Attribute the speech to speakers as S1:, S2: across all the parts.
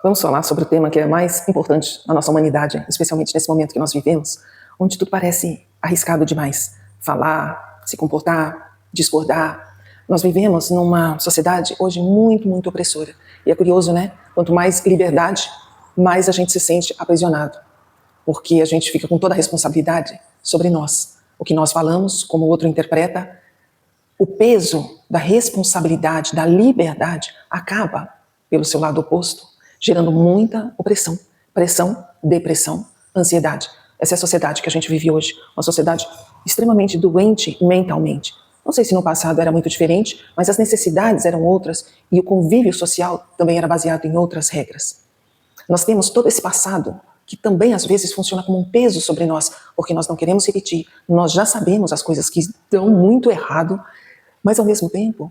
S1: Vamos falar sobre o tema que é mais importante na nossa humanidade, especialmente nesse momento que nós vivemos, onde tudo parece arriscado demais. Falar, se comportar, discordar. Nós vivemos numa sociedade hoje muito, muito opressora. E é curioso, né? Quanto mais liberdade, mais a gente se sente aprisionado. Porque a gente fica com toda a responsabilidade sobre nós. O que nós falamos, como o outro interpreta, o peso da responsabilidade, da liberdade, acaba, pelo seu lado oposto, gerando muita opressão, pressão, depressão, ansiedade. Essa é a sociedade que a gente vive hoje, uma sociedade extremamente doente mentalmente. Não sei se no passado era muito diferente, mas as necessidades eram outras e o convívio social também era baseado em outras regras. Nós temos todo esse passado que também às vezes funciona como um peso sobre nós, porque nós não queremos repetir, nós já sabemos as coisas que estão muito errado, mas ao mesmo tempo,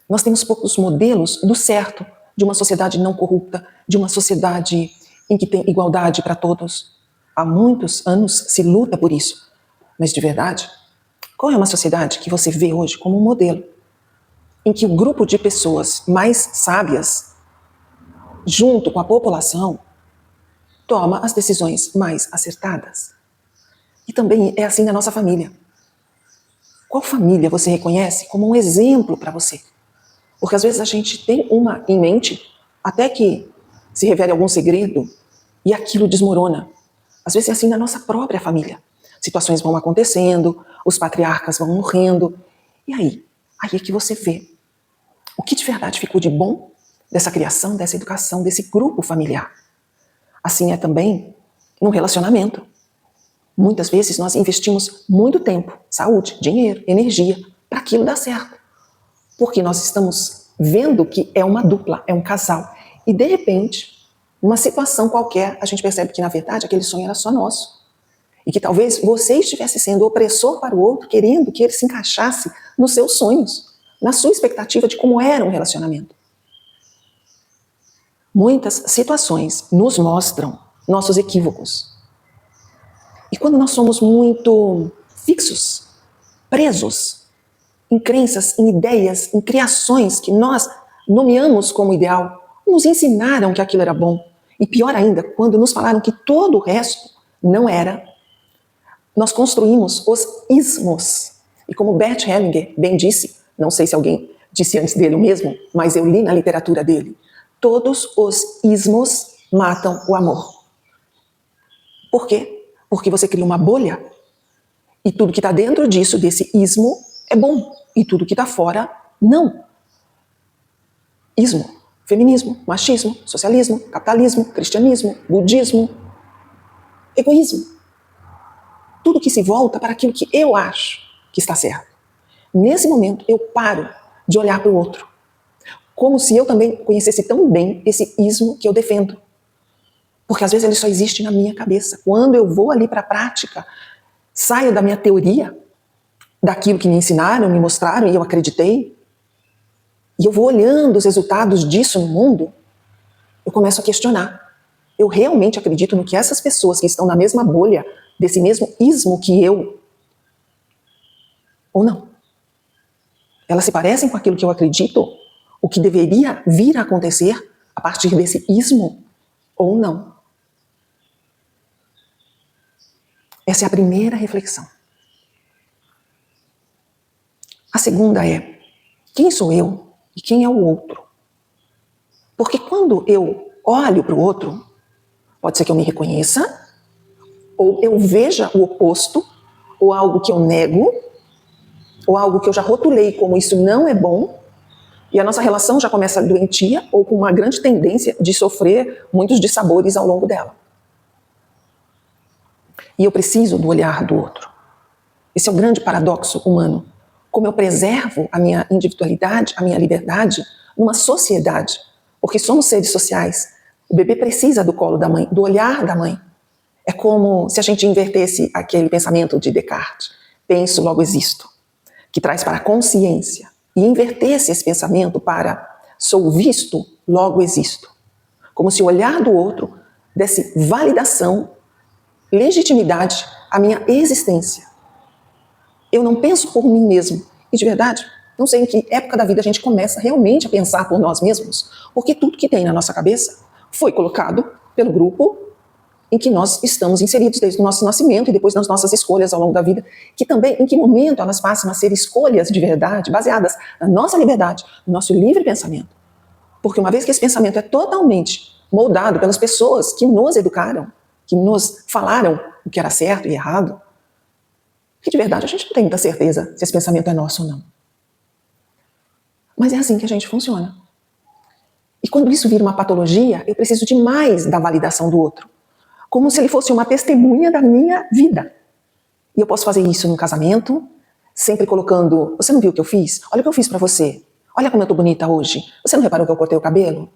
S1: nós temos poucos modelos do certo, de uma sociedade não corrupta, de uma sociedade em que tem igualdade para todos. Há muitos anos se luta por isso. Mas de verdade, qual é uma sociedade que você vê hoje como um modelo? Em que o grupo de pessoas mais sábias, junto com a população, toma as decisões mais acertadas. E também é assim na nossa família. Qual família você reconhece como um exemplo para você? Porque às vezes a gente tem uma em mente, até que se revele algum segredo e aquilo desmorona. Às vezes é assim na nossa própria família. Situações vão acontecendo, os patriarcas vão morrendo. E aí é que você vê o que de verdade ficou de bom dessa criação, dessa educação, desse grupo familiar. Assim é também no relacionamento. Muitas vezes nós investimos muito tempo, saúde, dinheiro, energia, para aquilo dar certo. Porque nós estamos vendo que é uma dupla, é um casal. E de repente, numa situação qualquer, a gente percebe que na verdade aquele sonho era só nosso. E que talvez você estivesse sendo opressor para o outro, querendo que ele se encaixasse nos seus sonhos, na sua expectativa de como era um relacionamento. Muitas situações nos mostram nossos equívocos. E quando nós somos muito fixos, presos, em crenças, em ideias, em criações que nós nomeamos como ideal, nos ensinaram que aquilo era bom. E pior ainda, quando nos falaram que todo o resto não era, nós construímos os ismos. E como Bert Hellinger bem disse, não sei se alguém disse antes dele o mesmo, mas eu li na literatura dele, todos os ismos matam o amor. Por quê? Porque você cria uma bolha e tudo que está dentro disso, desse ismo, é bom. E tudo que está fora, não. Ismo, feminismo, machismo, socialismo, capitalismo, cristianismo, budismo, egoísmo. Tudo que se volta para aquilo que eu acho que está certo. Nesse momento, eu paro de olhar para o outro. Como se eu também conhecesse tão bem esse ismo que eu defendo. Porque às vezes ele só existe na minha cabeça. Quando eu vou ali para a prática, saio da minha teoria, daquilo que me ensinaram, me mostraram e eu acreditei, e eu vou olhando os resultados disso no mundo, eu começo a questionar. Eu realmente acredito no que essas pessoas que estão na mesma bolha, desse mesmo ismo que eu, ou não? Elas se parecem com aquilo que eu acredito? O que deveria vir a acontecer a partir desse ismo, ou não? Essa é a primeira reflexão. A segunda é, quem sou eu e quem é o outro? Porque quando eu olho para o outro, pode ser que eu me reconheça, ou eu veja o oposto, ou algo que eu nego, ou algo que eu já rotulei como isso não é bom, e a nossa relação já começa doentia, ou com uma grande tendência de sofrer muitos dissabores ao longo dela. E eu preciso do olhar do outro. Esse é o grande paradoxo humano. Como eu preservo a minha individualidade, a minha liberdade, numa sociedade. Porque somos seres sociais. O bebê precisa do colo da mãe, do olhar da mãe. É como se a gente invertesse aquele pensamento de Descartes. Penso, logo existo. Que traz para a consciência. E invertesse esse pensamento para sou visto, logo existo. Como se o olhar do outro desse validação, legitimidade à minha existência. Eu não penso por mim mesmo. E de verdade, não sei em que época da vida a gente começa realmente a pensar por nós mesmos, porque tudo que tem na nossa cabeça foi colocado pelo grupo em que nós estamos inseridos desde o nosso nascimento e depois nas nossas escolhas ao longo da vida, que também, em que momento elas passam a ser escolhas de verdade, baseadas na nossa liberdade, no nosso livre pensamento. Porque uma vez que esse pensamento é totalmente moldado pelas pessoas que nos educaram, que nos falaram o que era certo e errado, que de verdade a gente não tem muita certeza se esse pensamento é nosso ou não. Mas é assim que a gente funciona. E quando isso vira uma patologia, eu preciso demais da validação do outro. Como se ele fosse uma testemunha da minha vida. E eu posso fazer isso num casamento, sempre colocando, você não viu o que eu fiz? Olha o que eu fiz pra você. Olha como eu tô bonita hoje. Você não reparou que eu cortei o cabelo?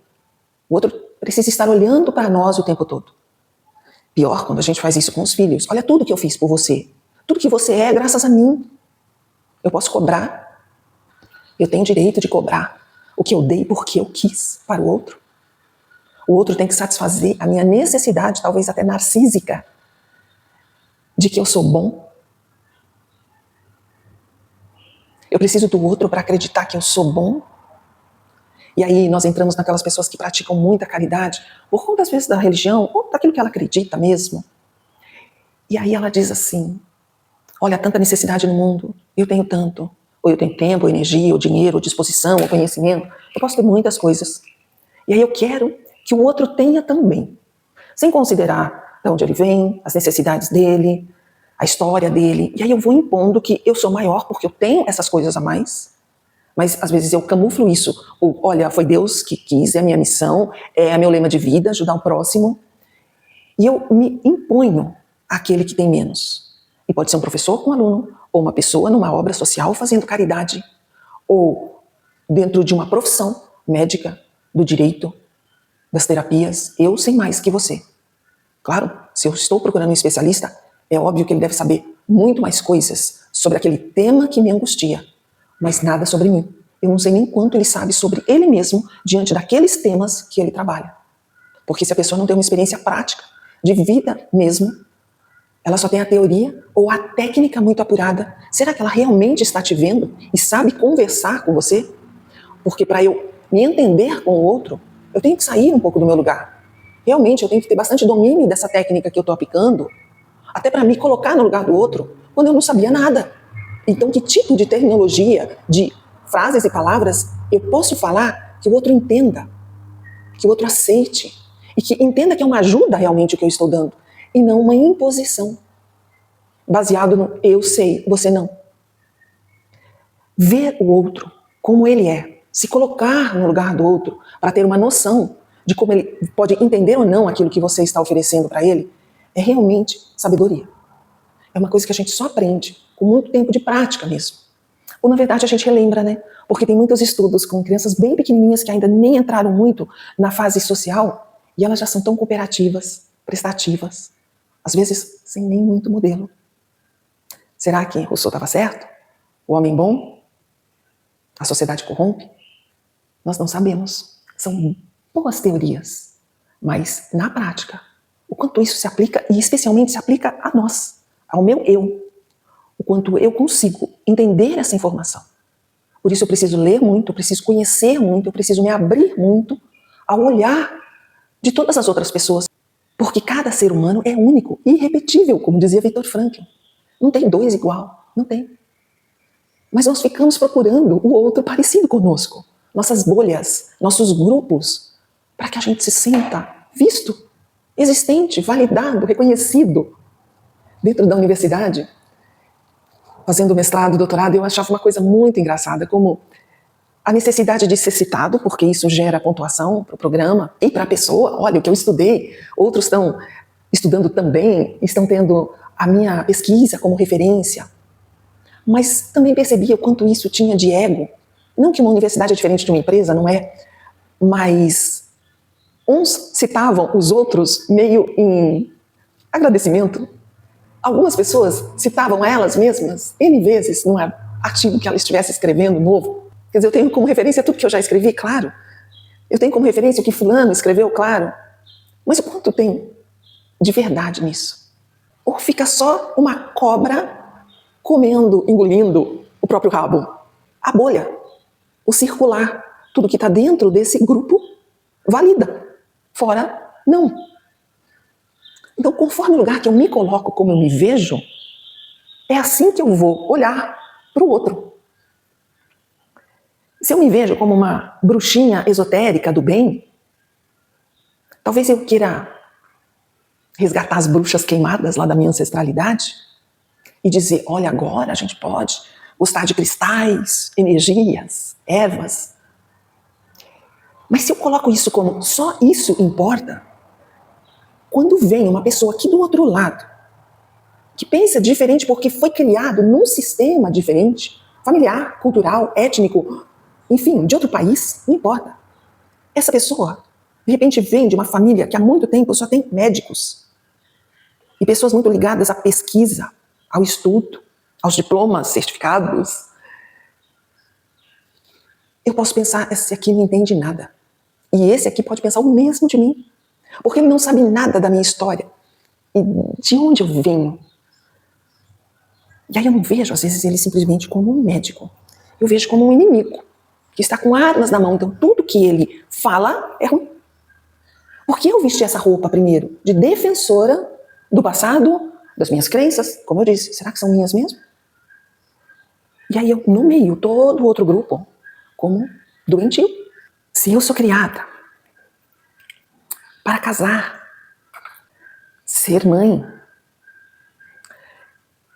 S1: O outro precisa estar olhando para nós o tempo todo. Pior quando a gente faz isso com os filhos. Olha tudo que eu fiz por você. Tudo que você é graças a mim. Eu posso cobrar. Eu tenho direito de cobrar o que eu dei porque eu quis para o outro. O outro tem que satisfazer a minha necessidade, talvez até narcísica, de que eu sou bom. Eu preciso do outro para acreditar que eu sou bom. E aí nós entramos naquelas pessoas que praticam muita caridade, por conta às vezes da religião, ou daquilo que ela acredita mesmo. E aí ela diz assim, olha, tanta necessidade no mundo, eu tenho tanto. Ou eu tenho tempo, ou energia, ou dinheiro, ou disposição, ou conhecimento. Eu posso ter muitas coisas. E aí eu quero que o outro tenha também. Sem considerar de onde ele vem, as necessidades dele, a história dele. E aí eu vou impondo que eu sou maior porque eu tenho essas coisas a mais. Mas às vezes eu camuflo isso. Ou, olha, foi Deus que quis, é a minha missão, é meu lema de vida, ajudar o próximo. E eu me imponho àquele que tem menos. E pode ser um professor com um aluno, ou uma pessoa numa obra social fazendo caridade, ou dentro de uma profissão médica, do direito, das terapias, eu sei mais que você. Claro, se eu estou procurando um especialista, é óbvio que ele deve saber muito mais coisas sobre aquele tema que me angustia, mas nada sobre mim. Eu não sei nem quanto ele sabe sobre ele mesmo diante daqueles temas que ele trabalha. Porque se a pessoa não tem uma experiência prática, de vida mesmo, ela só tem a teoria ou a técnica muito apurada. Será que ela realmente está te vendo e sabe conversar com você? Porque para eu me entender com o outro, eu tenho que sair um pouco do meu lugar. Realmente, eu tenho que ter bastante domínio dessa técnica que eu estou aplicando, até para me colocar no lugar do outro, quando eu não sabia nada. Então, que tipo de terminologia, de frases e palavras eu posso falar que o outro entenda, que o outro aceite, e que entenda que é uma ajuda realmente o que eu estou dando, e não uma imposição, baseado no eu sei, você não. Ver o outro como ele é, se colocar no lugar do outro para ter uma noção de como ele pode entender ou não aquilo que você está oferecendo para ele, é realmente sabedoria. É uma coisa que a gente só aprende com muito tempo de prática mesmo. Ou na verdade a gente relembra, né? Porque tem muitos estudos com crianças bem pequenininhas que ainda nem entraram muito na fase social e elas já são tão cooperativas, prestativas, às vezes sem nem muito modelo. Será que Rousseau estava certo? O homem bom? A sociedade corrompe? Nós não sabemos. São boas teorias, mas na prática, o quanto isso se aplica, e especialmente se aplica a nós, ao meu eu, o quanto eu consigo entender essa informação. Por isso eu preciso ler muito, eu preciso conhecer muito, eu preciso me abrir muito ao olhar de todas as outras pessoas, porque cada ser humano é único, irrepetível, como dizia Viktor Frankl. Não tem dois igual, não tem. Mas nós ficamos procurando o outro parecido conosco, nossas bolhas, nossos grupos, para que a gente se sinta visto, existente, validado, reconhecido. Dentro da universidade, fazendo mestrado, doutorado, eu achava uma coisa muito engraçada, como a necessidade de ser citado, porque isso gera pontuação para o programa e para a pessoa. Olha, o que eu estudei, outros estão estudando também, estão tendo a minha pesquisa como referência. Mas também percebia o quanto isso tinha de ego. Não que uma universidade é diferente de uma empresa, não é, mas uns citavam os outros meio em agradecimento. Algumas pessoas citavam elas mesmas N vezes num artigo que ela estivesse escrevendo novo. Quer dizer, eu tenho como referência tudo que eu já escrevi, claro. Eu tenho como referência o que fulano escreveu, claro. Mas o quanto tem de verdade nisso? Ou fica só uma cobra comendo, engolindo o próprio rabo? A bolha, o circular, tudo que está dentro desse grupo valida. Fora, não. Então, conforme o lugar que eu me coloco, como eu me vejo, é assim que eu vou olhar para o outro. Se eu me vejo como uma bruxinha esotérica do bem, talvez eu queira resgatar as bruxas queimadas lá da minha ancestralidade e dizer, olha, agora a gente pode gostar de cristais, energias, ervas. Mas se eu coloco isso como só isso importa, quando vem uma pessoa aqui do outro lado, que pensa diferente porque foi criado num sistema diferente, familiar, cultural, étnico, enfim, de outro país, não importa. Essa pessoa, de repente, vem de uma família que há muito tempo só tem médicos e pessoas muito ligadas à pesquisa, ao estudo, aos diplomas, certificados. Eu posso pensar, esse aqui não entende nada. E esse aqui pode pensar o mesmo de mim, porque ele não sabe nada da minha história e de onde eu venho. E aí eu não vejo, às vezes, ele simplesmente como um médico. Eu vejo como um inimigo, que está com armas na mão. Então, tudo que ele fala é ruim. Por que eu vesti essa roupa primeiro? De defensora do passado, das minhas crenças. Como eu disse, será que são minhas mesmo? E aí eu nomeio todo o outro grupo como doentio. Se eu sou criada para casar, ser mãe,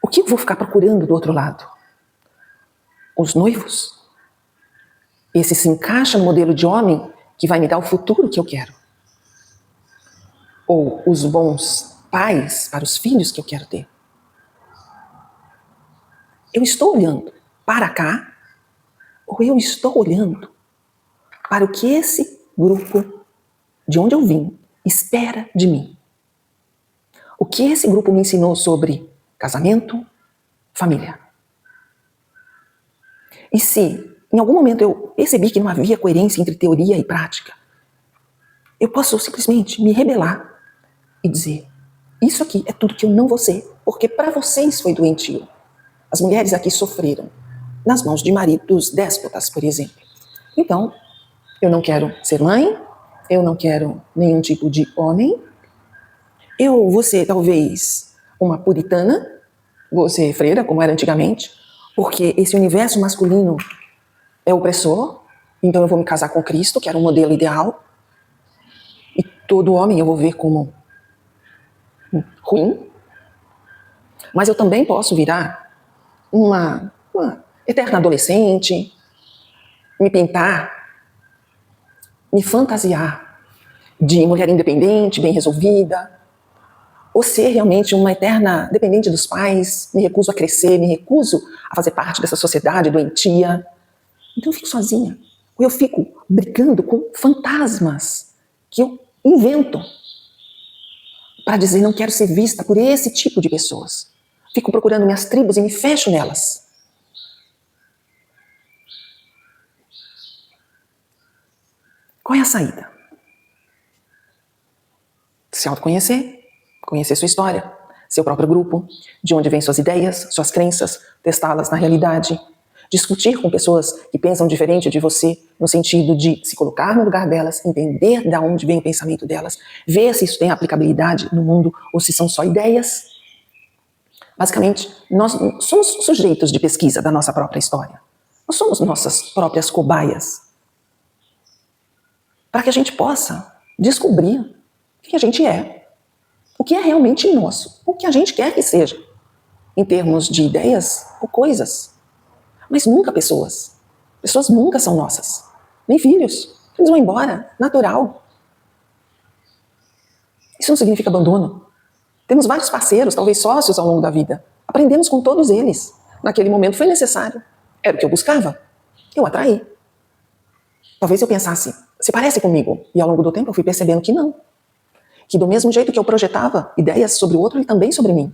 S1: o que eu vou ficar procurando do outro lado? Os noivos? Esse se encaixa no modelo de homem que vai me dar o futuro que eu quero? Ou os bons pais para os filhos que eu quero ter? Eu estou olhando para cá ou eu estou olhando para o que esse grupo, de onde eu vim, espera de mim? O que esse grupo me ensinou sobre casamento, família? E se em algum momento eu percebi que não havia coerência entre teoria e prática, eu posso simplesmente me rebelar e dizer, isso aqui é tudo que eu não vou ser, porque para vocês foi doentio. As mulheres aqui sofreram nas mãos de maridos déspotas, por exemplo. Então, eu não quero ser mãe, eu não quero nenhum tipo de homem, eu vou ser talvez uma puritana, vou ser freira, como era antigamente, porque esse universo masculino é opressor, então eu vou me casar com Cristo, que era um modelo ideal, e todo homem eu vou ver como ruim, mas eu também posso virar uma eterna adolescente, me pintar, me fantasiar de mulher independente, bem resolvida, ou ser realmente uma eterna dependente dos pais, me recuso a crescer, me recuso a fazer parte dessa sociedade doentia. Então eu fico sozinha, ou eu fico brigando com fantasmas que eu invento para dizer não quero ser vista por esse tipo de pessoas. Fico procurando minhas tribos e me fecho nelas. Qual é a saída? Se autoconhecer, conhecer sua história, seu próprio grupo, de onde vêm suas ideias, suas crenças, testá-las na realidade, discutir com pessoas que pensam diferente de você, no sentido de se colocar no lugar delas, entender de onde vem o pensamento delas, ver se isso tem aplicabilidade no mundo ou se são só ideias. Basicamente, nós somos sujeitos de pesquisa da nossa própria história. Nós somos nossas próprias cobaias. Para que a gente possa descobrir quem a gente é, o que é realmente nosso, o que a gente quer que seja, em termos de ideias ou coisas. Mas nunca pessoas. Pessoas nunca são nossas. Nem filhos. Eles vão embora, natural. Isso não significa abandono. Temos vários parceiros, talvez sócios ao longo da vida. Aprendemos com todos eles. Naquele momento foi necessário. Era o que eu buscava. Eu atraí. Talvez eu pensasse, se parece comigo. E ao longo do tempo eu fui percebendo que não. Que do mesmo jeito que eu projetava ideias sobre o outro, ele também sobre mim.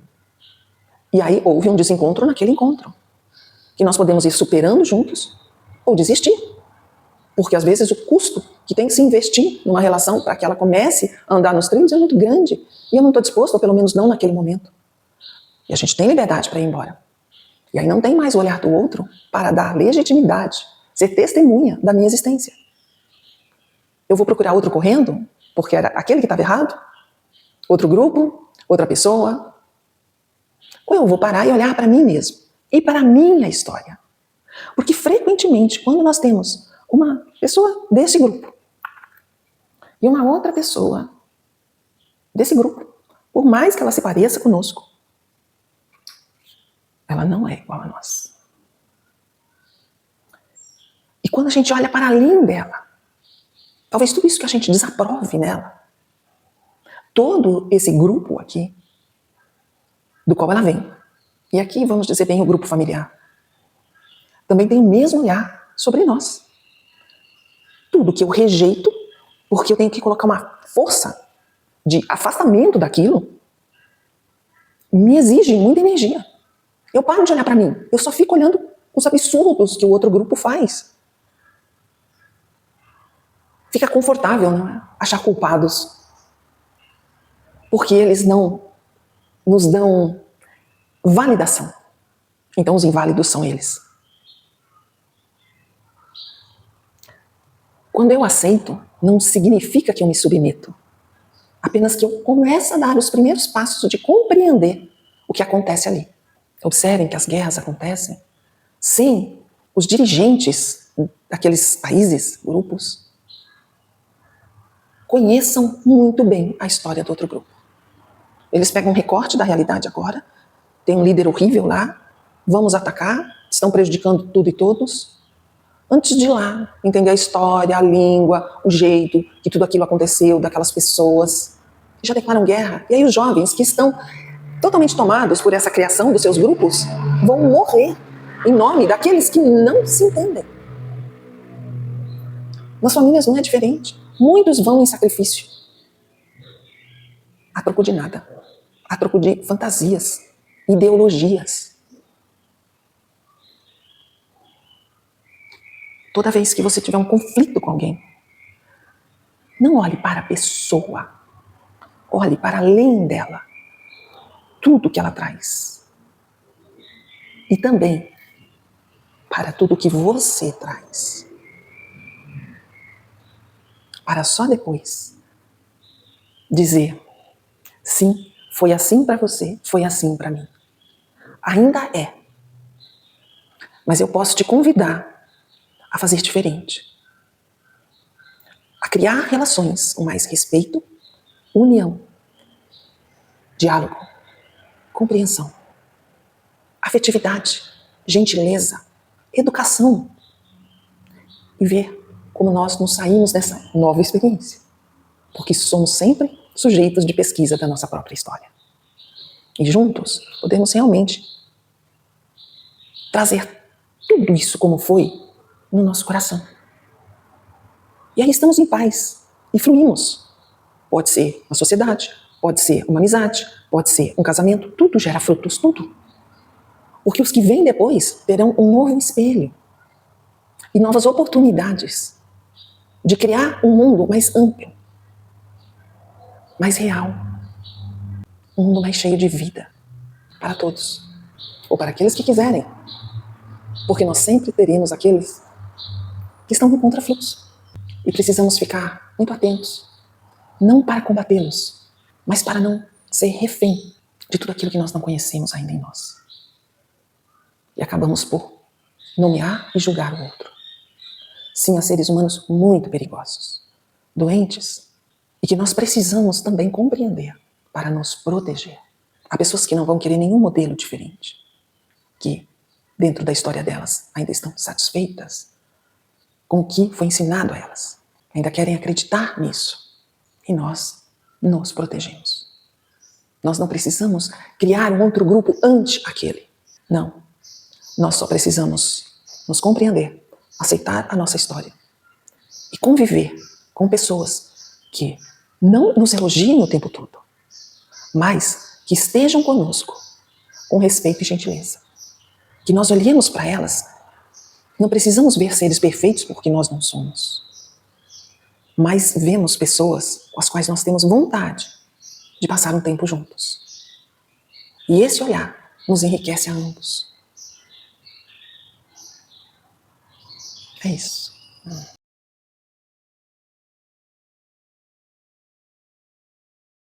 S1: E aí houve um desencontro naquele encontro. Que nós podemos ir superando juntos ou desistir. Porque às vezes o custo que tem que se investir numa relação para que ela comece a andar nos trilhos é muito grande. E eu não estou disposto, ou pelo menos não naquele momento. E a gente tem liberdade para ir embora. E aí não tem mais o olhar do outro para dar legitimidade, ser testemunha da minha existência. Eu vou procurar outro correndo? porque era aquele que estava errado, outro grupo, outra pessoa, ou eu vou parar e olhar para mim mesmo e para a minha história. Porque frequentemente, quando nós temos uma pessoa desse grupo e uma outra pessoa desse grupo, por mais que ela se pareça conosco, ela não é igual a nós. E quando a gente olha para além dela, talvez tudo isso que a gente desaprove nela, todo esse grupo aqui, do qual ela vem, e aqui vamos dizer bem o grupo familiar, também tem o mesmo olhar sobre nós. Tudo que eu rejeito, porque eu tenho que colocar uma força de afastamento daquilo, me exige muita energia. Eu paro de olhar para mim, eu só fico olhando os absurdos que o outro grupo faz. Fica confortável, não é? Achar culpados. Porque eles não nos dão validação. Então os inválidos são eles. Quando eu aceito, não significa que eu me submeto. Apenas que eu começo a dar os primeiros passos de compreender o que acontece ali. Observem que as guerras acontecem sem os dirigentes daqueles países, grupos, conheçam muito bem a história do outro grupo. Eles pegam um recorte da realidade agora, tem um líder horrível lá, vamos atacar, estão prejudicando tudo e todos. Antes de ir lá, entender a história, a língua, o jeito que tudo aquilo aconteceu, daquelas pessoas que já declaram guerra. E aí os jovens que estão totalmente tomados por essa criação dos seus grupos vão morrer em nome daqueles que não se entendem. Nas famílias não é diferente. Muitos vão em sacrifício. A troco de nada. A troco de fantasias, ideologias. Toda vez que você tiver um conflito com alguém, não olhe para a pessoa. Olhe para além dela. Tudo que ela traz. E também para tudo que você traz. Para só depois dizer, sim, foi assim para você, foi assim para mim. Ainda é. Mas eu posso te convidar a fazer diferente. A criar relações com mais respeito, união, diálogo, compreensão, afetividade, gentileza, educação. E ver como nós nos saímos dessa nova experiência. Porque somos sempre sujeitos de pesquisa da nossa própria história. E juntos podemos realmente trazer tudo isso como foi no nosso coração. E aí estamos em paz e fluímos. Pode ser uma sociedade, pode ser uma amizade, pode ser um casamento, tudo gera frutos, tudo. Porque os que vêm depois terão um novo espelho e novas oportunidades de criar um mundo mais amplo, mais real, um mundo mais cheio de vida para todos, ou para aqueles que quiserem, porque nós sempre teremos aqueles que estão no contrafluxo e precisamos ficar muito atentos, não para combatê-los, mas para não ser refém de tudo aquilo que nós não conhecemos ainda em nós. E acabamos por nomear e julgar o outro. Sim, há seres humanos muito perigosos, doentes, e que nós precisamos também compreender para nos proteger. Há pessoas que não vão querer nenhum modelo diferente, que dentro da história delas ainda estão satisfeitas com o que foi ensinado a elas. Ainda querem acreditar nisso. E nós nos protegemos. Nós não precisamos criar um outro grupo ante aquele. Não. Nós só precisamos nos compreender, aceitar a nossa história e conviver com pessoas que não nos elogiem o tempo todo, mas que estejam conosco com respeito e gentileza. Que nós olhemos para elas, não precisamos ver seres perfeitos porque nós não somos, mas vemos pessoas com as quais nós temos vontade de passar um tempo juntos. E esse olhar nos enriquece a ambos. É isso.